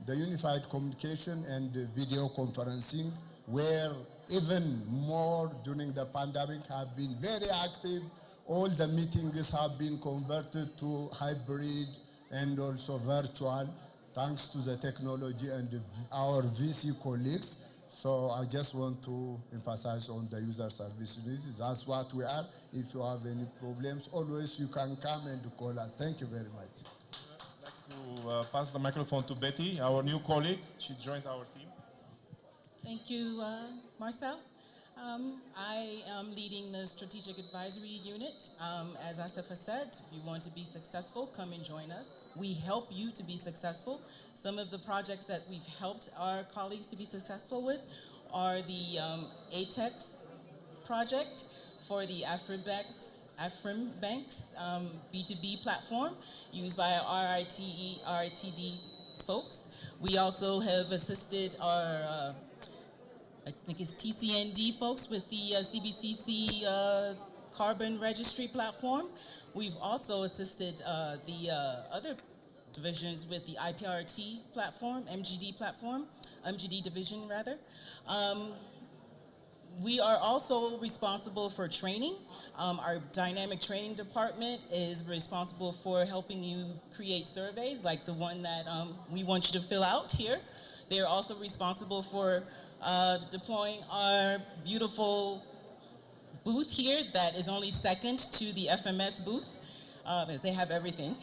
the unified communication and video conferencing, where even more during the pandemic have been very active. All the meetings have been converted to hybrid and also virtual, thanks to the technology and our VC colleagues. So I just want to emphasize on the user service unit. That's what we are. If you have any problems, always you can come and call us. Thank you very much. I'd like to pass the microphone to Betty, our new colleague. She joined our team. Thank you, Marcel. I am leading the Strategic Advisory Unit. As Asefa said, if you want to be successful, come and join us. We help you to be successful. Some of the projects that we've helped our colleagues to be successful with are the ATEX project for the Afrim Banks B2B platform used by our RITD folks. We also have assisted our I think it's TCND folks with the CBCC carbon registry platform. We've also assisted the other divisions with the IPRT platform, MGD division rather. We are also responsible for training. Our dynamic training department is responsible for helping you create surveys like the one that we want you to fill out here. They're also responsible for deploying our beautiful booth here that is only second to the FMS booth. They have everything.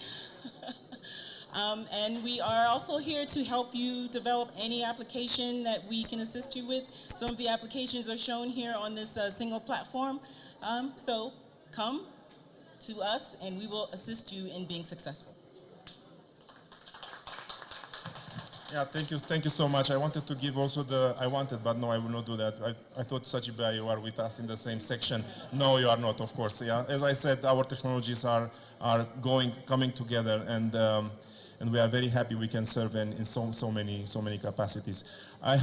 And we are also here to help you develop any application that we can assist you with. Some of the applications are shown here on this single platform. So come to us and we will assist you in being successful. Yeah, thank you so much. I wanted to give also but no, I will not do that. I thought, Sajiba, you are with us in the same section. No, you are not, of course. Yeah, as I said, our technologies are coming together, and we are very happy we can serve in so many capacities. I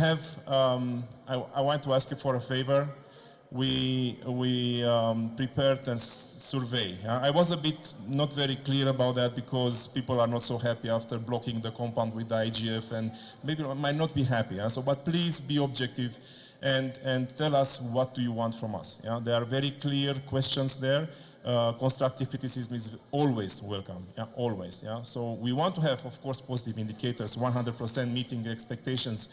want to ask you for a favor. We prepared a survey. I was a bit not very clear about that because people are not so happy after blocking the compound with the IGF, and maybe might not be happy. But please be objective and tell us what do you want from us. Yeah? There are very clear questions there. Constructive criticism is always welcome, always. Yeah? So we want to have, of course, positive indicators, 100% meeting expectations.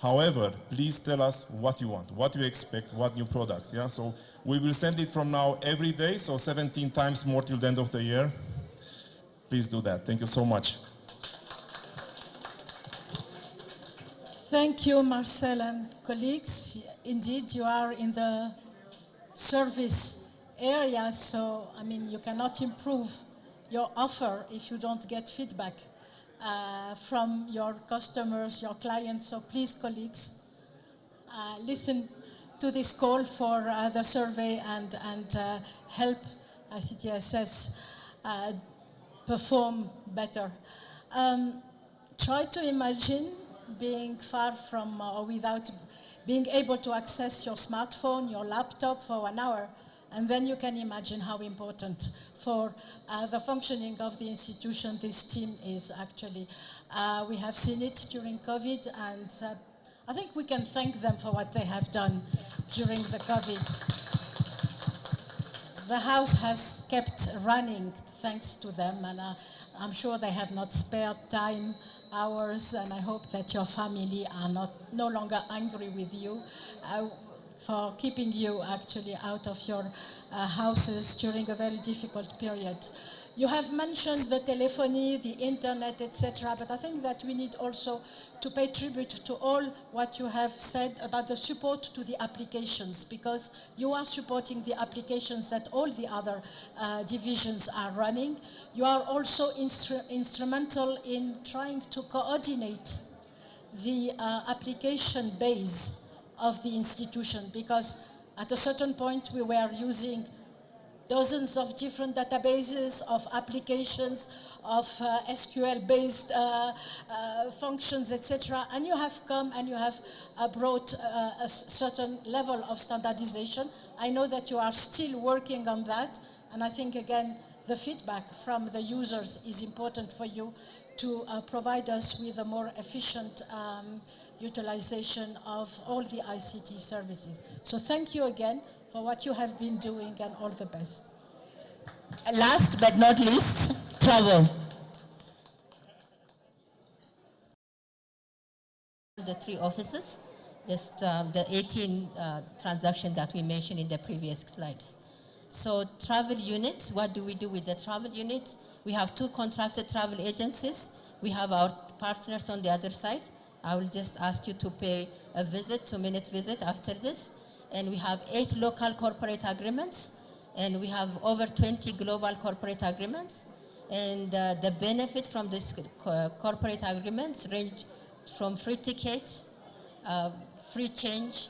However, please tell us what you want, what you expect, what new products. Yeah? So we will send it from now every day, so 17 times more till the end of the year. Please do that. Thank you so much. Thank you, Marcel and colleagues. Indeed, you are in the service area, so I mean, you cannot improve your offer if you don't get feedback from your customers, your clients. So please, colleagues, listen to this call for the survey and help ICTSS perform better. Try to imagine being far from or without being able to access your smartphone, your laptop for 1 hour, and then you can imagine how important for the functioning of the institution this team is actually. We have seen it during COVID, and I think we can thank them for what they have done during the COVID. The house has kept running thanks to them, and I'm sure they have not spared time, hours, and I hope that your family are no longer angry with you for keeping you actually out of your houses during a very difficult period. You have mentioned the telephony, the internet, etc., but I think that we need also to pay tribute to all what you have said about the support to the applications, because you are supporting the applications that all the other divisions are running. You are also instrumental in trying to coordinate the application base of the institution, because at a certain point we were using dozens of different databases of applications, of SQL-based functions, etc. And you have come and you have brought a certain level of standardization. I know that you are still working on that, and I think, again, the feedback from the users is important for you to provide us with a more efficient utilization of all the ICT services. So thank you again for what you have been doing, and all the best. Last but not least, travel. The 3 offices, just the 18 transactions that we mentioned in the previous slides. So travel unit, what do we do with the travel unit? We have 2 contracted travel agencies. We have our partners on the other side. I will just ask you to pay a visit, 2-minute visit after this. And we have 8 local corporate agreements, and we have over 20 global corporate agreements. And the benefit from these corporate agreements range from free tickets, free change,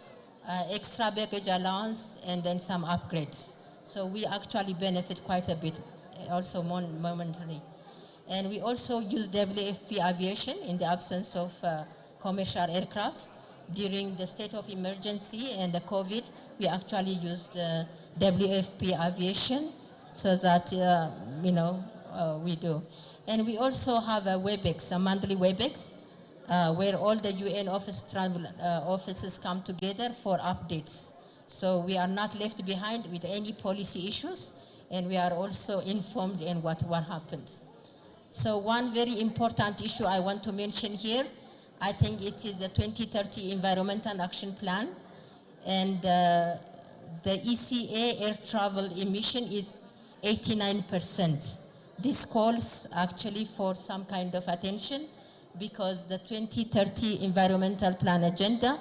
extra baggage allowance, and then some upgrades. So we actually benefit quite a bit, also momentarily. And we also use WFP aviation in the absence of commercial aircrafts. During the state of emergency and the COVID, we actually used WFP aviation so that, we do. And we also have a WebEx, a monthly WebEx, where all the UN offices come together for updates. So we are not left behind with any policy issues, and we are also informed in what happens. So one very important issue I want to mention here, I think it is the 2030 Environmental Action Plan, and the ECA air travel emission is 89%. This calls actually for some kind of attention, because the 2030 Environmental Plan agenda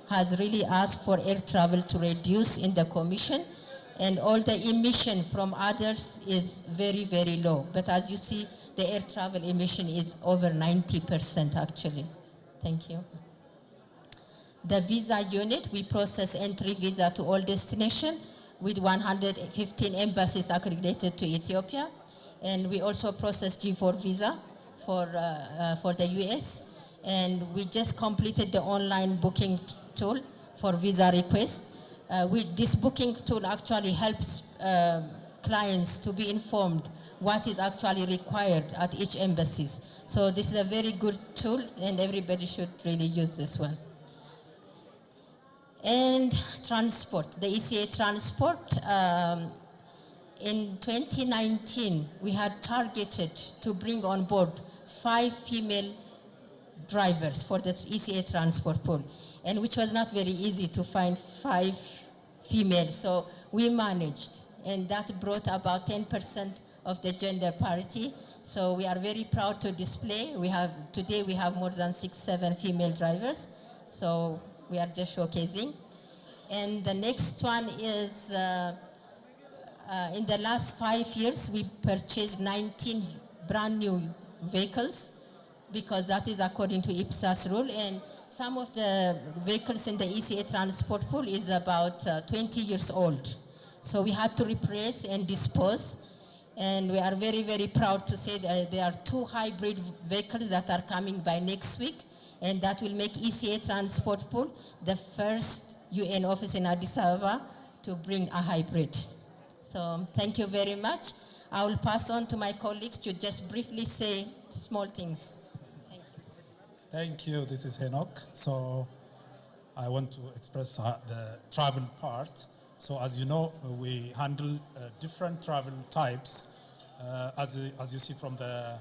has really asked for air travel to reduce in the Commission, and all the emission from others is very, very low. But as you see, the air travel emission is over 90% actually. Thank you. The visa unit, we process entry visa to all destinations with 115 embassies accredited to Ethiopia. And we also process G4 visa for the US. And we just completed the online booking tool for visa request. This booking tool actually helps clients to be informed what is actually required at each embassy. So this is a very good tool, and everybody should really use this one. And transport, the ECA transport. In 2019, we had targeted to bring on board 5 female drivers for the ECA transport pool, and which was not very easy to find 5 females. So we managed, and that brought about 10% of the gender parity. So we are very proud to display. Today we have more than 6-7 female drivers. So we are just showcasing. And the next one is, in the last 5 years, we purchased 19 brand new vehicles, because that is according to IPSAS rule. And some of the vehicles in the ECA transport pool is about 20 years old. So we had to replace and dispose. And we are very, very proud to say that there are 2 hybrid vehicles that are coming by next week, and that will make ECA transport pool the first UN office in Addis Ababa to bring a hybrid. So thank you very much. I will pass on to my colleagues to just briefly say small things. Thank you. Thank you. This is Henok. So I want to express the travel part. So as you know, we handle different travel types. As you see from the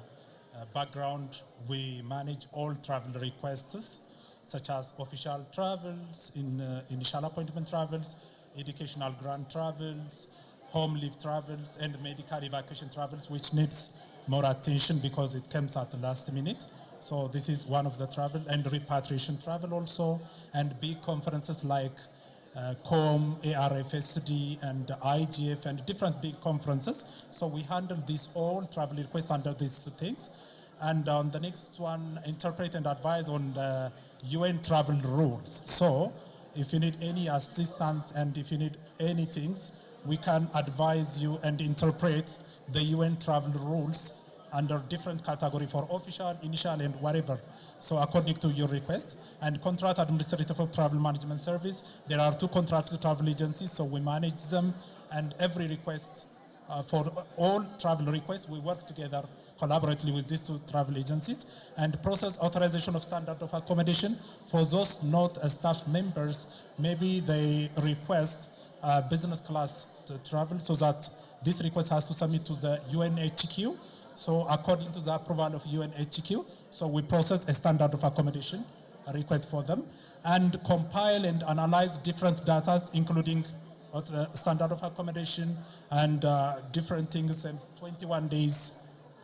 background, we manage all travel requests, such as official travels, initial appointment travels, educational grant travels, home leave travels, and medical evacuation travels, which needs more attention because it comes at the last minute. So this is one of the travel, and repatriation travel also, and big conferences like COM, ARFSD, and IGF, and different big conferences. So we handle these all travel requests under these things. And on the next one, interpret and advise on the UN travel rules. So if you need any assistance and if you need anything, we can advise you and interpret the UN travel rules under different category for official, initial, and whatever. So according to your request. And contract administrative of travel management service, there are 2 contracted travel agencies, so we manage them, and every request, for all travel requests, we work together collaboratively with these 2 travel agencies, and process authorization of standard of accommodation for those not staff members. Maybe they request business class to travel, so that this request has to submit to the UNHQ. So according to the approval of UNHQ, so we process a standard of accommodation request for them, and compile and analyze different data, including standard of accommodation and different things, and 21 days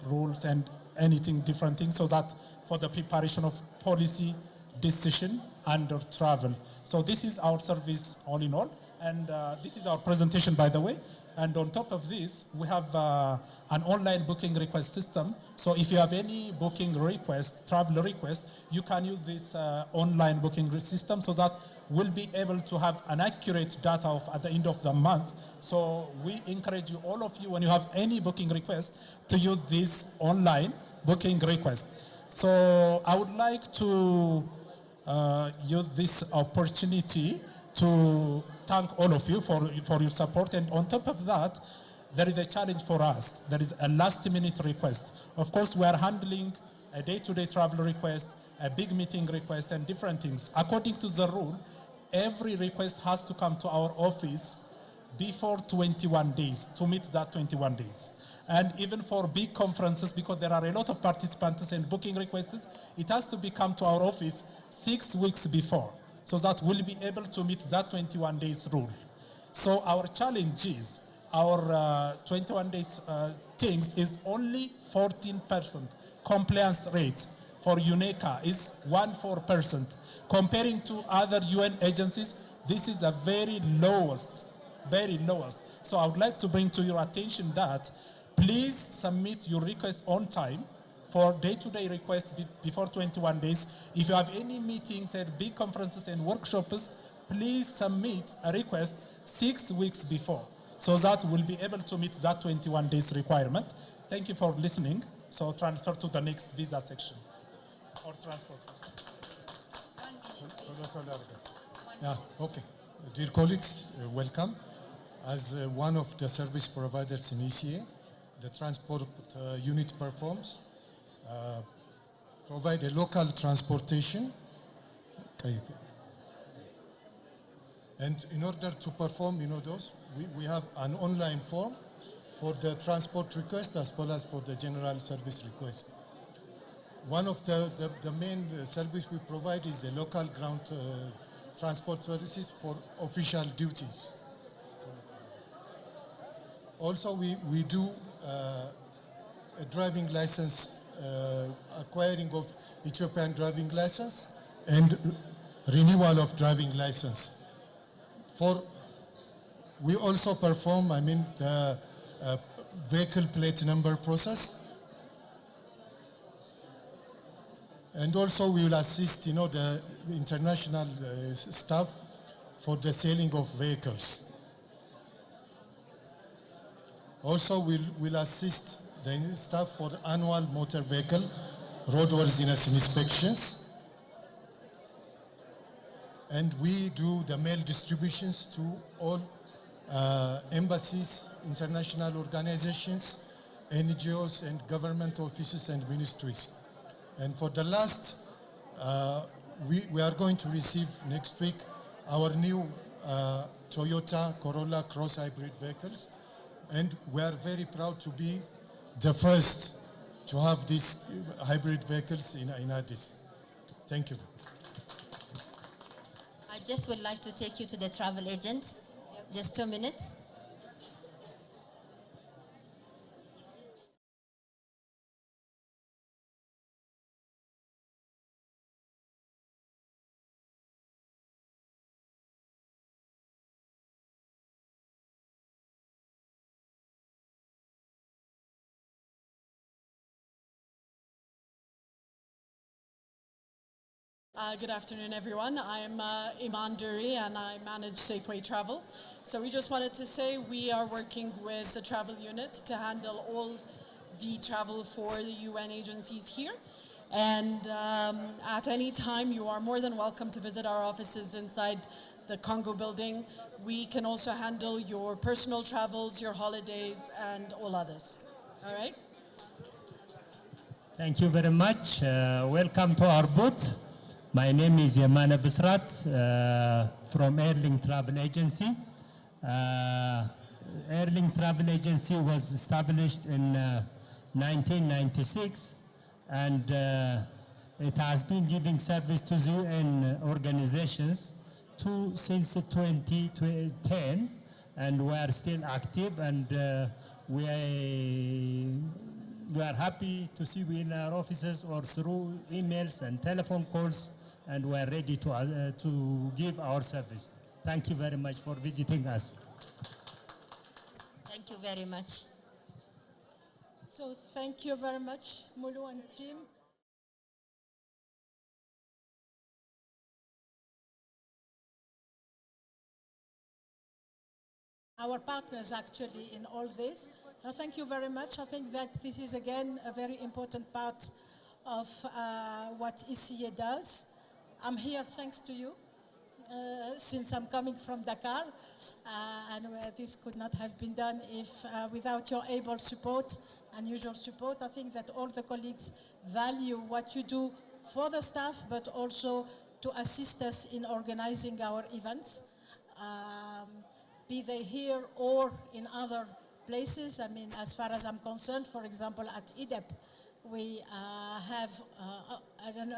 rules and anything different things, so that for the preparation of policy decision under travel. So this is our service all in all, and this is our presentation, by the way. And on top of this, we have an online booking request system. So if you have any booking request, travel request, you can use this online booking system, so that we'll be able to have an accurate data at the end of the month. So we encourage you, all of you, when you have any booking request, to use this online booking request. So I would like to use this opportunity to thank all of you for your support. And on top of that, there is a challenge for us. There is a last-minute request. Of course, we are handling a day-to-day travel request, a big meeting request, and different things. According to the rule, every request has to come to our office before 21 days, to meet that 21 days. And even for big conferences, because there are a lot of participants and booking requests, it has to be come to our office 6 weeks before, so that we'll be able to meet that 21 days rule. So our challenge is, our 21 days things is only 14% compliance rate. For UNECA is 14%. Comparing to other UN agencies, this is a very lowest. So I would like to bring to your attention that please submit your request on time for day-to-day requests before 21 days. If you have any meetings and big conferences and workshops, please submit a request 6 weeks before, so that we'll be able to meet that 21 days requirement. Thank you for listening. So transfer to the next visa section or transport section. Yeah, okay. Dear colleagues, welcome. As one of the service providers in ECA, the transport unit performs, provide a local transportation. Okay. And in order to perform, we have an online form for the transport request as well as for the general service request. One of the main service we provide is a local ground transport services for official duties. Also, we do a driving license, acquiring of Ethiopian driving license and renewal of driving license. We also perform, the vehicle plate number process. And also we will assist, the international staff for the selling of vehicles. Also, we'll assist the staff for the annual motor vehicle roadworthiness inspections. And we do the mail distributions to all embassies, international organizations, NGOs, and government offices and ministries. And for the last, we are going to receive next week our new Toyota Corolla Cross Hybrid vehicles. And we are very proud to be the first to have these hybrid vehicles in Addis. Thank you. I just would like to take you to the travel agents. Just 2 minutes. Good afternoon, everyone. I'm Iman Duri, and I manage Safeway Travel. So we just wanted to say we are working with the travel unit to handle all the travel for the UN agencies here. And at any time, you are more than welcome to visit our offices inside the Congo building. We can also handle your personal travels, your holidays, and all others. All right? Thank you very much. Welcome to our booth. My name is Yamana Bisrat from Airlink Travel Agency. Airlink Travel Agency was established in 1996, and it has been giving service to the UN organizations since 2010, and we are still active, and we are happy to see you in our offices or through emails and telephone calls, and we are ready to give our service. Thank you very much for visiting us. Thank you very much. So thank you very much, Mulu and team. Our partners actually in all this. Thank you very much. I think that this is again a very important part of what ECA does. I'm here thanks to you, since I'm coming from Dakar, and this could not have been done if without your able support and usual support. I think that all the colleagues value what you do for the staff, but also to assist us in organizing our events. be they here or in other places. I mean, as far as I'm concerned, for example, at EDEP, we have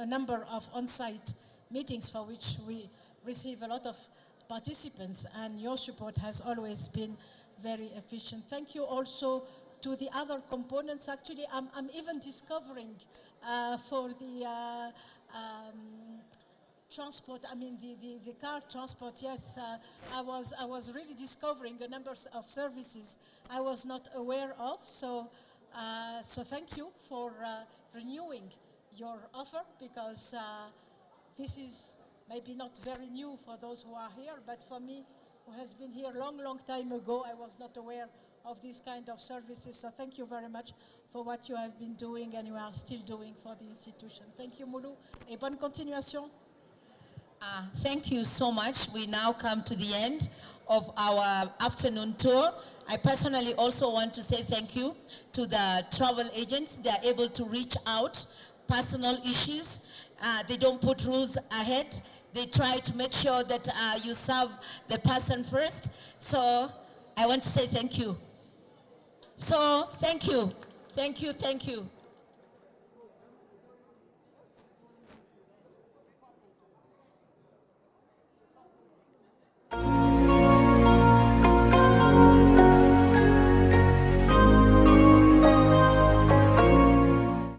a number of on-site meetings for which we receive a lot of participants, and your support has always been very efficient. Thank you also to the other components. Actually, I'm even discovering for the transport, I mean the car transport, yes, I was really discovering a number of services I was not aware of. So thank you for renewing your offer, because this is maybe not very new for those who are here, but for me, who has been here long time ago, I was not aware of these kind of services. So thank you very much for what you have been doing and you are still doing for the institution. Thank you, Moulou, et bonne continuation. Thank you so much. We now come to the end of our afternoon tour. I personally also want to say thank you to the travel agents. They are able to reach out, personal issues. They don't put rules ahead. They try to make sure that you serve the person first. So I want to say thank you. So thank you. Thank you, thank you.